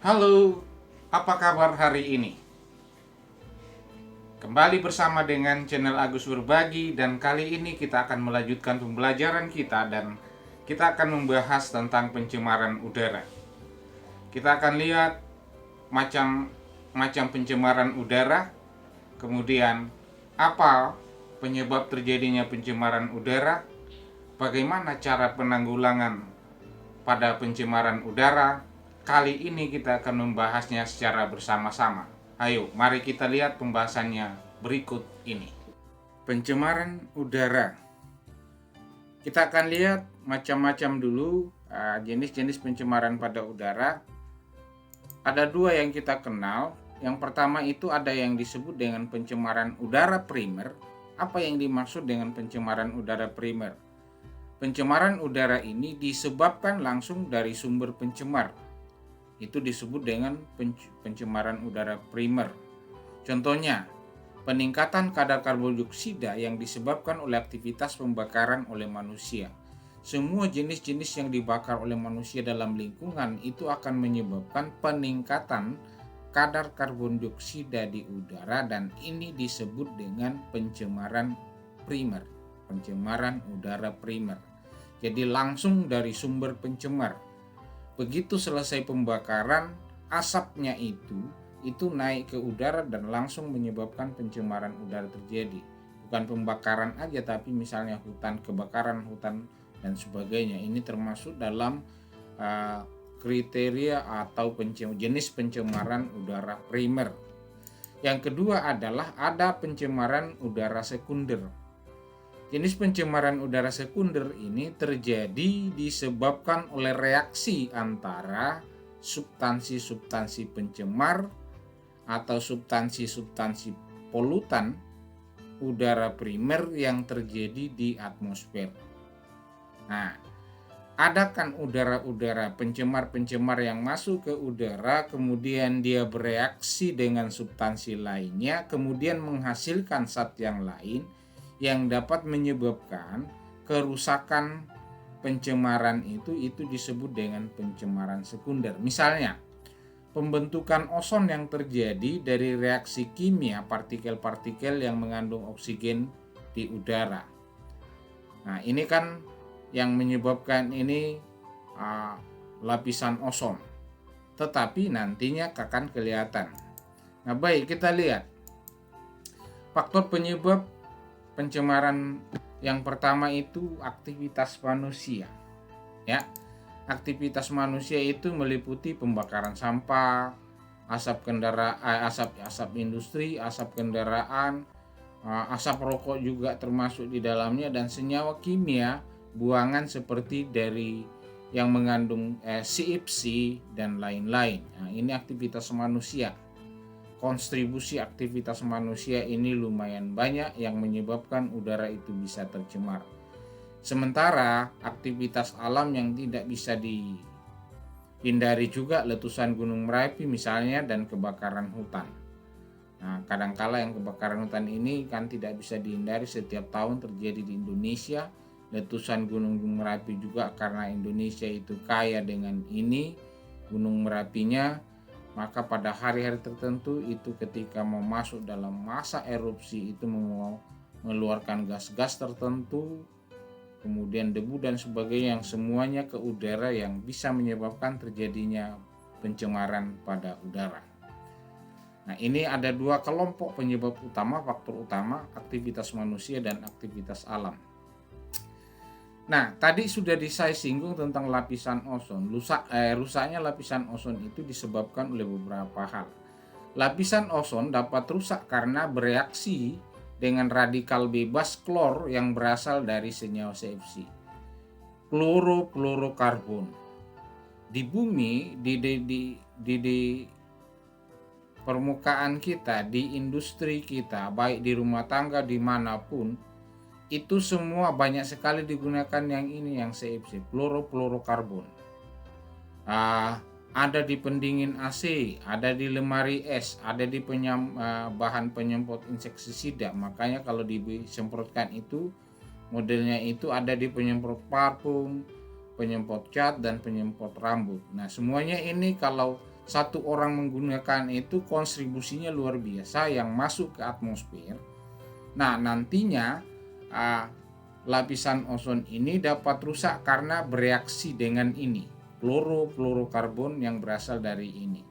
Halo, apa kabar hari ini? Kembali bersama dengan channel Agus Berbagi, dan kali ini kita akan melanjutkan pembelajaran kita dan kita akan membahas tentang pencemaran udara. Kita akan lihat macam pencemaran udara, kemudian apa penyebab terjadinya pencemaran udara, bagaimana cara penanggulangan pada pencemaran udara. Kali ini kita akan membahasnya secara bersama-sama. Ayo, mari kita lihat pembahasannya berikut ini. Pencemaran udara. Kita akan lihat macam-macam dulu jenis-jenis pencemaran pada udara. Ada dua yang kita kenal. Yang pertama itu ada yang disebut dengan pencemaran udara primer. Apa yang dimaksud dengan pencemaran udara primer? Pencemaran udara ini disebabkan langsung dari sumber pencemar. Itu disebut dengan pencemaran udara primer. Contohnya, peningkatan kadar karbon dioksida yang disebabkan oleh aktivitas pembakaran oleh manusia. Semua jenis-jenis yang dibakar oleh manusia dalam lingkungan itu akan menyebabkan peningkatan kadar karbon dioksida di udara, dan ini disebut dengan pencemaran primer. Pencemaran udara primer. Jadi langsung dari sumber pencemar. Begitu selesai pembakaran, asapnya itu naik ke udara dan langsung menyebabkan pencemaran udara terjadi. Bukan pembakaran aja, tapi misalnya hutan, kebakaran hutan dan sebagainya. Ini termasuk dalam kriteria atau jenis pencemaran udara primer. Yang kedua adalah ada pencemaran udara sekunder. Jenis pencemaran udara sekunder ini terjadi disebabkan oleh reaksi antara substansi-substansi pencemar atau substansi-substansi polutan udara primer yang terjadi di atmosfer. Nah, ada kan udara-udara pencemar-pencemar yang masuk ke udara, kemudian dia bereaksi dengan substansi lainnya, kemudian menghasilkan zat yang lain yang dapat menyebabkan kerusakan pencemaran itu disebut dengan pencemaran sekunder. Misalnya, pembentukan ozon yang terjadi dari reaksi kimia partikel-partikel yang mengandung oksigen di udara. Nah, ini kan yang menyebabkan ini lapisan ozon. Tetapi nantinya akan kelihatan. Nah, baik, kita lihat faktor penyebab pencemaran yang pertama itu aktivitas manusia. Ya, aktivitas manusia itu meliputi pembakaran sampah, asap industri, asap kendaraan, asap rokok juga termasuk di dalamnya, dan senyawa kimia buangan seperti dari yang mengandung CFC dan lain-lain. Nah, ini aktivitas manusia. Kontribusi aktivitas manusia ini lumayan banyak yang menyebabkan udara itu bisa tercemar. Sementara aktivitas alam yang tidak bisa dihindari juga letusan gunung Merapi misalnya, dan kebakaran hutan. Nah, kadangkala yang kebakaran hutan ini kan tidak bisa dihindari, setiap tahun terjadi di Indonesia. Letusan gunung Merapi juga karena Indonesia itu kaya dengan ini gunung Merapinya. Maka pada hari-hari tertentu itu ketika mau masuk dalam masa erupsi itu mengeluarkan gas-gas tertentu, kemudian debu dan sebagainya, yang semuanya ke udara yang bisa menyebabkan terjadinya pencemaran pada udara. Nah, ini ada dua kelompok penyebab utama, faktor utama, aktivitas manusia dan aktivitas alam. Nah, tadi sudah saya singgung tentang lapisan ozon. Rusaknya lapisan ozon itu disebabkan oleh beberapa hal. Lapisan ozon dapat rusak karena bereaksi dengan radikal bebas klor yang berasal dari senyawa CFC. Klorofluorokarbon. Di bumi, di permukaan kita, di industri kita, baik di rumah tangga dimanapun, itu semua banyak sekali digunakan yang ini, yang CFC, klorofluorokarbon. Ada di pendingin AC, ada di lemari es, ada di bahan penyemprot insektisida. Makanya kalau disemprotkan itu modelnya itu ada di penyemprot parfum, penyemprot cat, dan penyemprot rambut. Nah, semuanya ini kalau satu orang menggunakan itu kontribusinya luar biasa yang masuk ke atmosfer. Nah, nantinya lapisan ozon ini dapat rusak karena bereaksi dengan ini, klorofluorokarbon yang berasal dari ini.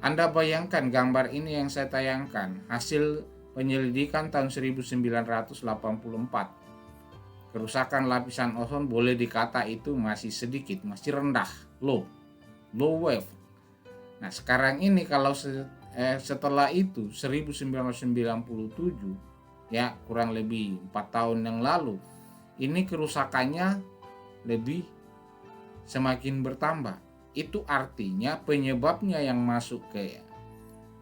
Anda bayangkan gambar ini yang saya tayangkan, hasil penyelidikan tahun 1984. Kerusakan lapisan ozon boleh dikata itu masih sedikit, masih rendah, low wave. Nah, sekarang ini kalau setelah itu 1997, ya kurang lebih 4 tahun yang lalu, ini kerusakannya lebih semakin bertambah. Itu artinya penyebabnya yang masuk ke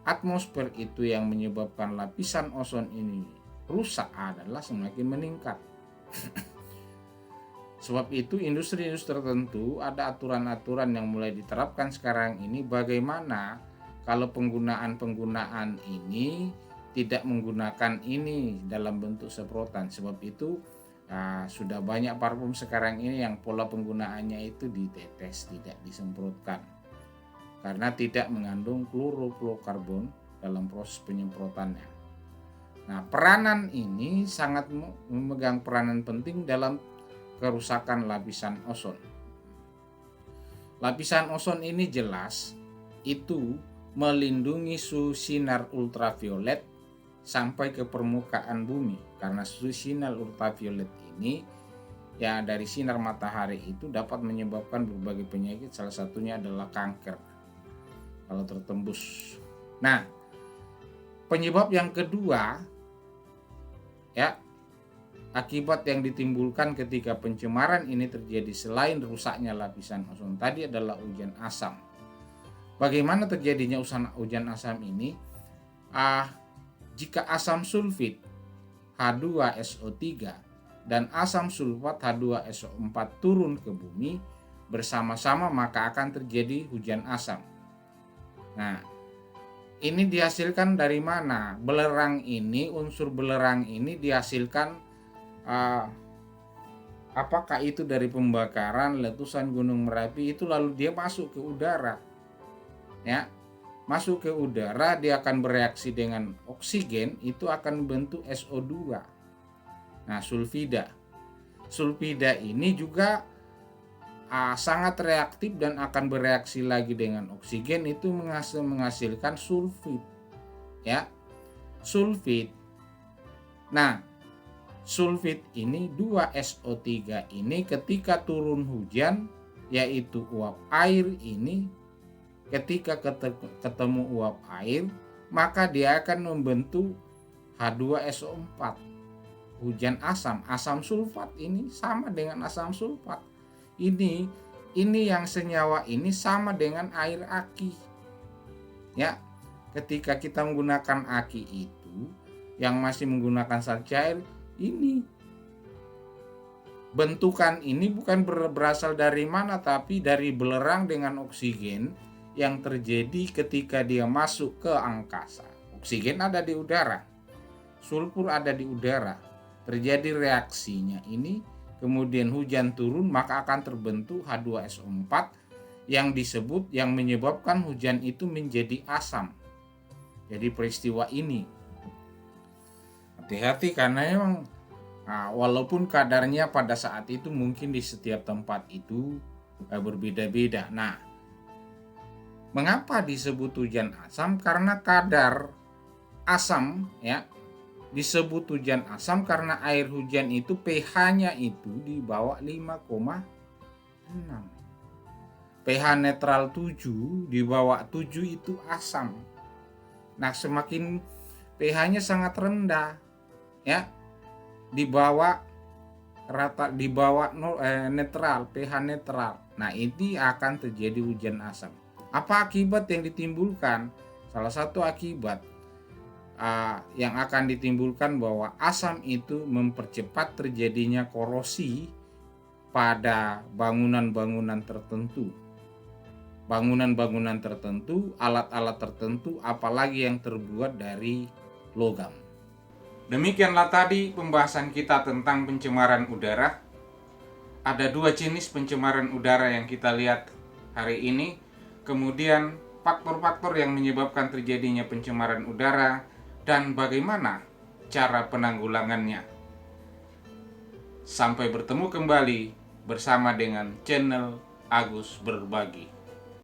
atmosfer itu yang menyebabkan lapisan ozon ini rusak adalah semakin meningkat. Sebab itu industri-industri tertentu ada aturan-aturan yang mulai diterapkan sekarang ini, bagaimana kalau penggunaan ini tidak menggunakan ini dalam bentuk semprotan. Sebab itu sudah banyak parfum sekarang ini yang pola penggunaannya itu ditetes, tidak disemprotkan, karena tidak mengandung klorofluorokarbon dalam proses penyemprotannya. Nah, peranan ini sangat memegang peranan penting dalam kerusakan lapisan ozon. Lapisan ozon ini jelas itu melindungi sinar ultraviolet sampai ke permukaan bumi, karena sinar ultraviolet ini ya dari sinar matahari itu dapat menyebabkan berbagai penyakit, salah satunya adalah kanker kalau tertembus. Nah, penyebab yang kedua ya, akibat yang ditimbulkan ketika pencemaran ini terjadi selain rusaknya lapisan ozon tadi adalah hujan asam. Bagaimana terjadinya hujan asam ini? Jika asam sulfit H2SO3 dan asam sulfat H2SO4 turun ke bumi bersama-sama, maka akan terjadi hujan asam. Nah, ini dihasilkan dari mana? Belerang ini, unsur belerang ini dihasilkan apakah itu dari pembakaran letusan Gunung Merapi itu, lalu dia masuk ke udara. Ya, masuk ke udara, dia akan bereaksi dengan oksigen, itu akan membentuk SO2. Nah, sulfida ini juga sangat reaktif dan akan bereaksi lagi dengan oksigen, itu menghasilkan sulfit. Ya, sulfit. Nah, sulfit ini 2SO3 ini ketika turun hujan, yaitu uap air ini, ketika ketemu uap air, maka dia akan membentuk H2SO4, hujan asam. Asam sulfat ini sama dengan asam sulfat. Ini yang senyawa ini sama dengan air aki. Ya, ketika kita menggunakan aki itu yang masih menggunakan sal cair, ini bentukan ini bukan berasal dari mana, tapi dari belerang dengan oksigen yang terjadi ketika dia masuk ke angkasa. Oksigen ada di udara, sulfur ada di udara, terjadi reaksinya ini, kemudian hujan turun, maka akan terbentuk H2SO4 yang menyebabkan hujan itu menjadi asam. Jadi peristiwa ini hati-hati, karena memang walaupun kadarnya pada saat itu mungkin di setiap tempat itu berbeda-beda. Nah, mengapa disebut hujan asam? Karena kadar asam ya disebut hujan asam karena air hujan itu pH-nya itu di bawah 5,6. pH netral 7, di bawah 7 itu asam. Nah, semakin pH-nya sangat rendah ya, di bawah netral, pH netral. Nah, ini akan terjadi hujan asam. Apa akibat yang ditimbulkan? Salah satu akibat yang akan ditimbulkan bahwa asam itu mempercepat terjadinya korosi pada bangunan-bangunan tertentu. Bangunan-bangunan tertentu, alat-alat tertentu, apalagi yang terbuat dari logam. Demikianlah tadi pembahasan kita tentang pencemaran udara. Ada 2 jenis pencemaran udara yang kita lihat hari ini. Kemudian faktor-faktor yang menyebabkan terjadinya pencemaran udara dan bagaimana cara penanggulangannya. Sampai bertemu kembali bersama dengan channel Agus Berbagi.